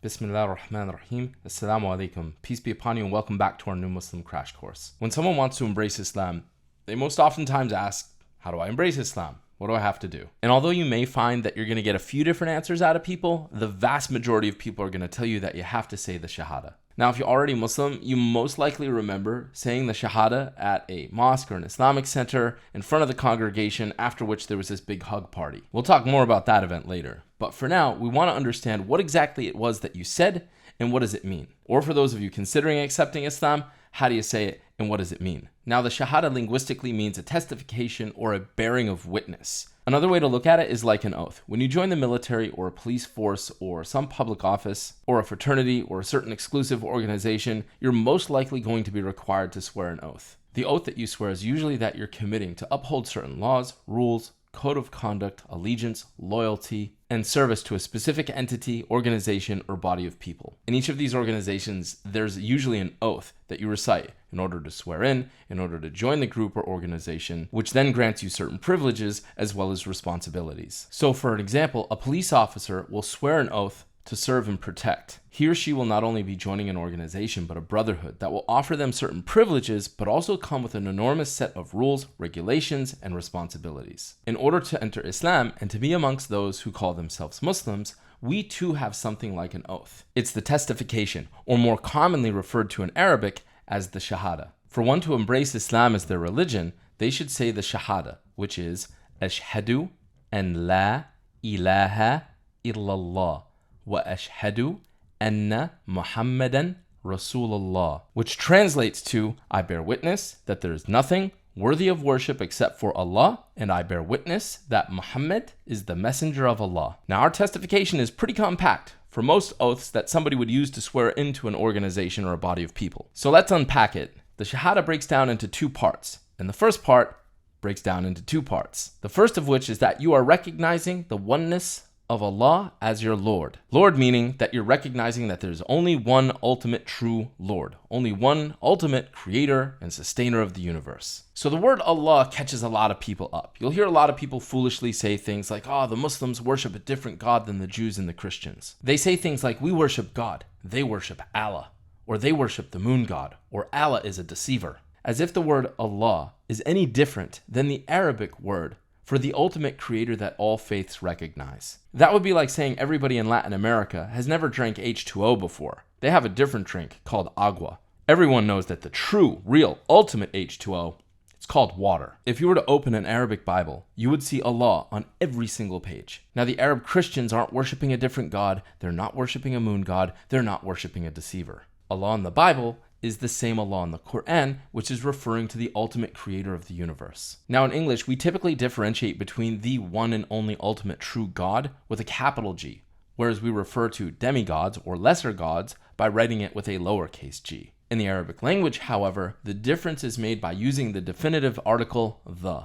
Bismillah ar-Rahman ar-Rahim. Assalamu alaikum. Peace be upon you and welcome back to our new Muslim crash course. When someone wants to embrace Islam, they most oftentimes ask, how do I embrace Islam? What do I have to do? And although you may find that you're going to get a few different answers out of people, the vast majority of people are going to tell you that you have to say the Shahada. Now, if you're already Muslim, you most likely remember saying the Shahada at a mosque or an Islamic center in front of the congregation, after which there was this big hug party. We'll talk more about that event later. But for now, we want to understand what exactly it was that you said and what does it mean? Or for those of you considering accepting Islam, how do you say it and what does it mean? Now, the Shahada linguistically means a testification or a bearing of witness. Another way to look at it is like an oath. When you join the military or a police force or some public office or a fraternity or a certain exclusive organization, you're most likely going to be required to swear an oath. The oath that you swear is usually that you're committing to uphold certain laws, rules, code of conduct, allegiance, loyalty, and service to a specific entity, organization, or body of people. In each of these organizations, there's usually an oath that you recite in order to swear in order to join the group or organization, which then grants you certain privileges as well as responsibilities. So for an example, a police officer will swear an oath to serve and protect. He or she will not only be joining an organization, but a brotherhood that will offer them certain privileges, but also come with an enormous set of rules, regulations, and responsibilities. In order to enter Islam and to be amongst those who call themselves Muslims, we too have something like an oath. It's the testification, or more commonly referred to in Arabic as the Shahada. For one to embrace Islam as their religion, they should say the Shahada, which is Ashhadu an la ilaha illallah wa ashhadu anna Muhammadan Rasulullah, which translates to, I bear witness that there is nothing worthy of worship except for Allah, and I bear witness that Muhammad is the messenger of Allah. Now, our testification is pretty compact for most oaths that somebody would use to swear into an organization or a body of people. So let's unpack it. The Shahada breaks down into two parts, and the first part breaks down into two parts. The first of which is that you are recognizing the oneness of Allah as your Lord. Lord meaning that you're recognizing that there's only one ultimate true Lord, only one ultimate creator and sustainer of the universe. So the word Allah catches a lot of people up. You'll hear a lot of people foolishly say things like, the Muslims worship a different God than the Jews and the Christians. They say things like, we worship God, they worship Allah, or they worship the moon god, or Allah is a deceiver, as if the word Allah is any different than the Arabic word for the ultimate creator that all faiths recognize. That would be like saying everybody in Latin America has never drank H2O before. They have a different drink called agua. Everyone knows that the true, real, ultimate H2O, it's called water. If you were to open an Arabic Bible, you would see Allah on every single page. Now, the Arab Christians aren't worshiping a different God, they're not worshiping a moon god, they're not worshiping a deceiver. Allah in the Bible is the same Allah in the Quran, which is referring to the ultimate creator of the universe. Now, in English, we typically differentiate between the one and only ultimate true God with a capital G, whereas we refer to demigods or lesser gods by writing it with a lowercase g. In the Arabic language, however, the difference is made by using the definitive article the,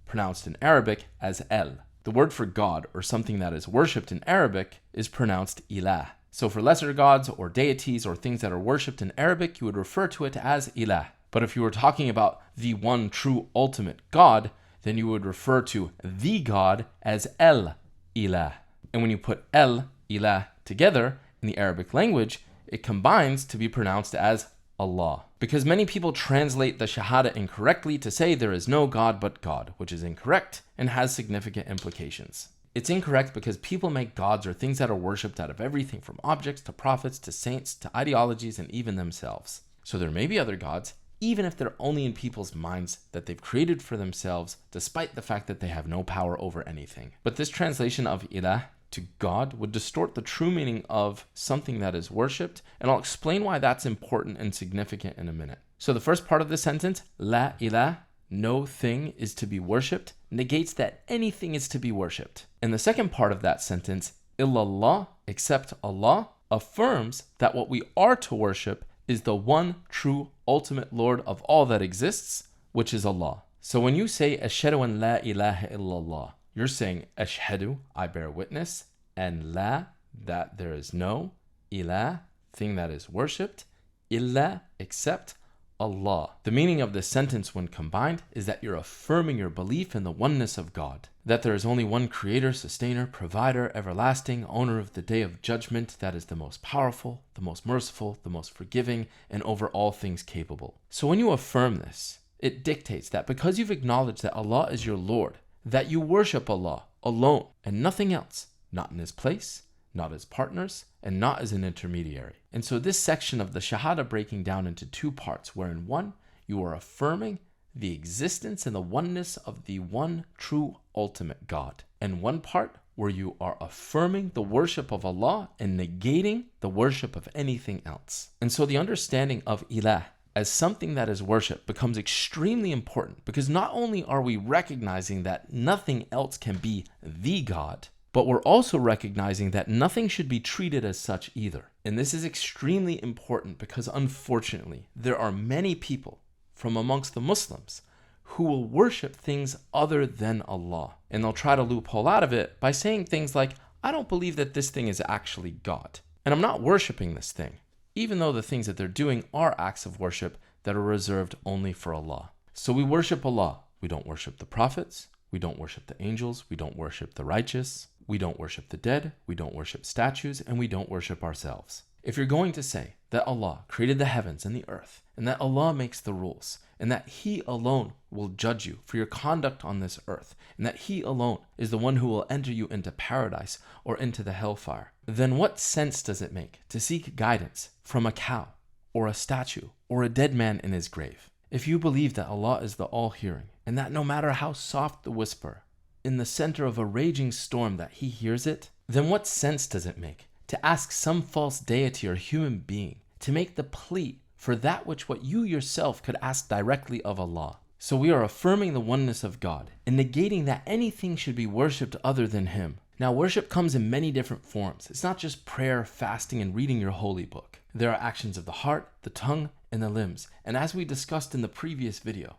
pronounced in Arabic as el. The word for God, or something that is worshipped in Arabic, is pronounced ilah. So for lesser gods or deities or things that are worshipped in Arabic, you would refer to it as ilah. But if you were talking about the one true ultimate God, then you would refer to the God as el ilah. And when you put el ilah together in the Arabic language, it combines to be pronounced as Allah. Because many people translate the Shahada incorrectly to say there is no God but God, which is incorrect and has significant implications. It's incorrect because people make gods or things that are worshipped out of everything from objects to prophets to saints to ideologies and even themselves. So there may be other gods, even if they're only in people's minds that they've created for themselves, despite the fact that they have no power over anything. But this translation of ilah to God would distort the true meaning of something that is worshipped, and I'll explain why that's important and significant in a minute. So the first part of the sentence, la ilah, no thing is to be worshipped, negates that anything is to be worshipped. And the second part of that sentence, illallah, except Allah, affirms that what we are to worship is the one true ultimate Lord of all that exists, which is Allah. So when you say ashhadu an la ilaha illallah, you're saying ashhadu, I bear witness, and la, that there is no, ilah, thing that is worshipped, illa, except Allah. The meaning of this sentence when combined is that you're affirming your belief in the oneness of God, that there is only one creator, sustainer, provider, everlasting, owner of the day of judgment, that is the most powerful, the most merciful, the most forgiving, and over all things capable. So when you affirm this, it dictates that because you've acknowledged that Allah is your Lord, that you worship Allah alone and nothing else, not in his place, not as partners, and not as an intermediary. And so this section of the Shahada breaking down into two parts, where in one, you are affirming the existence and the oneness of the one true ultimate God. And one part where you are affirming the worship of Allah and negating the worship of anything else. And so the understanding of ilah as something that is worship becomes extremely important, because not only are we recognizing that nothing else can be the God, but we're also recognizing that nothing should be treated as such either. And this is extremely important because unfortunately, there are many people from amongst the Muslims who will worship things other than Allah. And they'll try to loophole out of it by saying things like, I don't believe that this thing is actually God, and I'm not worshiping this thing, even though the things that they're doing are acts of worship that are reserved only for Allah. So we worship Allah. We don't worship the prophets. We don't worship the angels. We don't worship the righteous. We don't worship the dead. We don't worship statues. And we don't worship ourselves. If you're going to say that Allah created the heavens and the earth, and that Allah makes the rules, and that He alone will judge you for your conduct on this earth, and that He alone is the one who will enter you into paradise or into the hellfire, then what sense does it make to seek guidance from a cow or a statue or a dead man in his grave? If you believe that Allah is the all-hearing, and that no matter how soft the whisper, in the center of a raging storm that He hears it, then what sense does it make to ask some false deity or human being to make the plea for that which what you yourself could ask directly of Allah? So we are affirming the oneness of God and negating that anything should be worshipped other than Him. Now, worship comes in many different forms. It's not just prayer, fasting, and reading your holy book. There are actions of the heart, the tongue, and the limbs. And as we discussed in the previous video,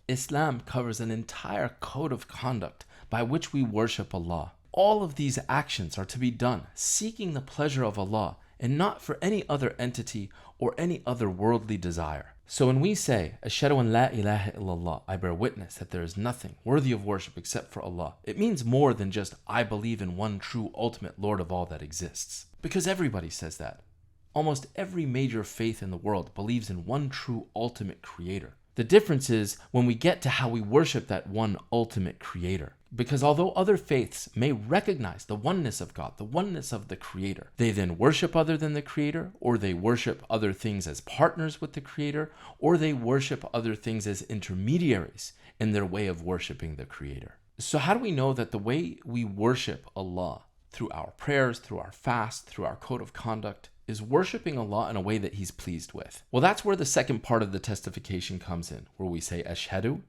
Islam covers an entire code of conduct by which we worship Allah. All of these actions are to be done seeking the pleasure of Allah and not for any other entity or any other worldly desire. So when we say, Ashhadu an la ilaha illallah, I bear witness that there is nothing worthy of worship except for Allah, it means more than just, I believe in one true ultimate Lord of all that exists. Because everybody says that. Almost every major faith in the world believes in one true ultimate creator. The difference is when we get to how we worship that one ultimate creator. Because although other faiths may recognize the oneness of God, the oneness of the creator, they then worship other than the creator, or they worship other things as partners with the creator, or they worship other things as intermediaries in their way of worshiping the creator. So how do we know that the way we worship Allah, through our prayers, through our fast, through our code of conduct, is worshiping Allah in a way that He's pleased with? Well, that's where the second part of the testification comes in, where we say, Ashhadu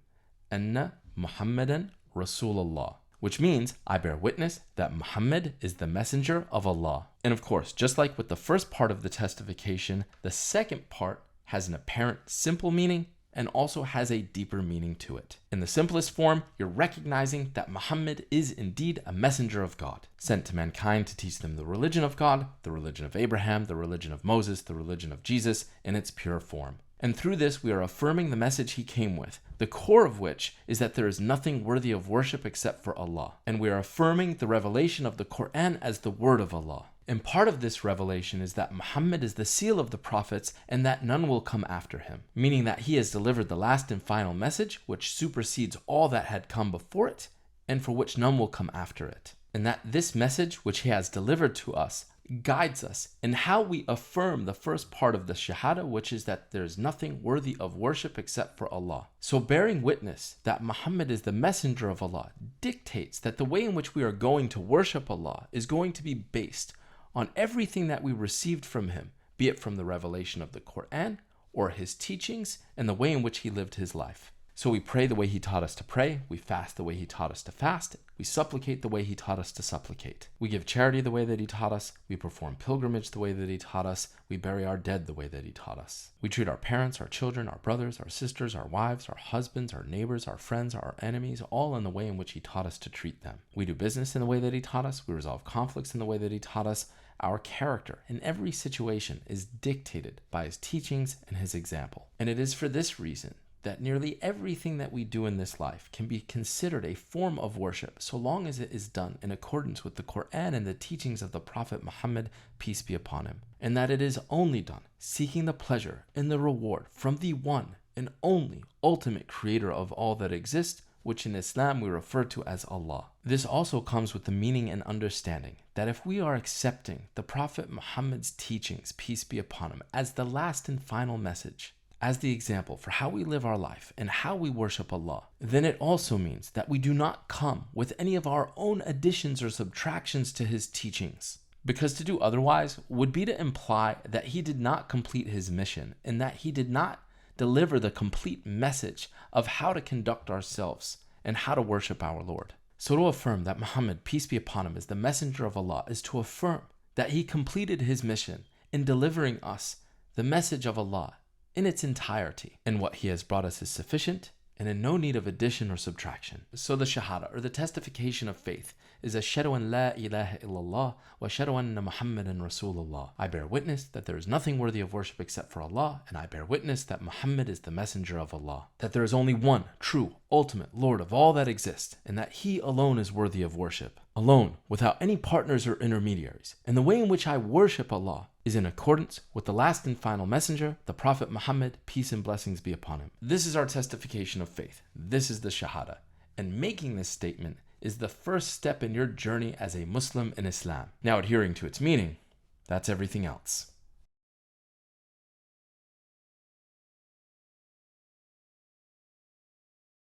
anna Muhammadan Rasulullah, which means I bear witness that Muhammad is the messenger of Allah. And of course, just like with the first part of the testification, the second part has an apparent simple meaning and also has a deeper meaning to it. In the simplest form, you're recognizing that Muhammad is indeed a messenger of God, sent to mankind to teach them the religion of God, the religion of Abraham, the religion of Moses, the religion of Jesus in its pure form. And through this, we are affirming the message He came with, the core of which is that there is nothing worthy of worship except for Allah. And we are affirming the revelation of the Quran as the word of Allah. And part of this revelation is that Muhammad is the seal of the prophets and that none will come after him, meaning that he has delivered the last and final message which supersedes all that had come before it and for which none will come after it. And that this message which he has delivered to us guides us in how we affirm the first part of the Shahada, which is that there is nothing worthy of worship except for Allah. So bearing witness that Muhammad is the messenger of Allah dictates that the way in which we are going to worship Allah is going to be based on everything that we received from Him, be it from the revelation of the Quran or His teachings and the way in which He lived His life. So we pray the way He taught us to pray, we fast the way He taught us to fast, we supplicate the way He taught us to supplicate. We give charity the way that He taught us, we perform pilgrimage the way that He taught us, we bury our dead the way that He taught us. We treat our parents, our children, our brothers, our sisters, our wives, our husbands, our neighbors, our friends, our enemies, all in the way in which He taught us to treat them. We do business in the way that He taught us, we resolve conflicts in the way that He taught us. Our character in every situation is dictated by his teachings and his example. And it is for this reason that nearly everything that we do in this life can be considered a form of worship so long as it is done in accordance with the Quran and the teachings of the Prophet Muhammad, peace be upon him, and that it is only done seeking the pleasure and the reward from the one and only ultimate creator of all that exists, which in Islam we refer to as Allah. This also comes with the meaning and understanding that if we are accepting the Prophet Muhammad's teachings, peace be upon him, as the last and final message, as the example for how we live our life and how we worship Allah, then it also means that we do not come with any of our own additions or subtractions to his teachings. Because to do otherwise would be to imply that he did not complete his mission and that he did not deliver the complete message of how to conduct ourselves and how to worship our Lord. So to affirm that Muhammad, peace be upon him, is the messenger of Allah is to affirm that he completed his mission in delivering us the message of Allah in its entirety, and what he has brought us is sufficient and in no need of addition or subtraction. So the Shahada, or the testification of faith, is Ashhadu an la ilaha illallah wa ashhadu anna Muhammadan Rasulullah. I bear witness that there is nothing worthy of worship except for Allah, and I bear witness that Muhammad is the messenger of Allah. That there is only one true, ultimate Lord of all that exists, and that he alone is worthy of worship. Alone, without any partners or intermediaries. And the way in which I worship Allah is in accordance with the last and final messenger, the Prophet Muhammad, peace and blessings be upon him. This is our testification of faith. This is the Shahada. And making this statement is the first step in your journey as a Muslim in Islam. Now, adhering to its meaning, that's everything else.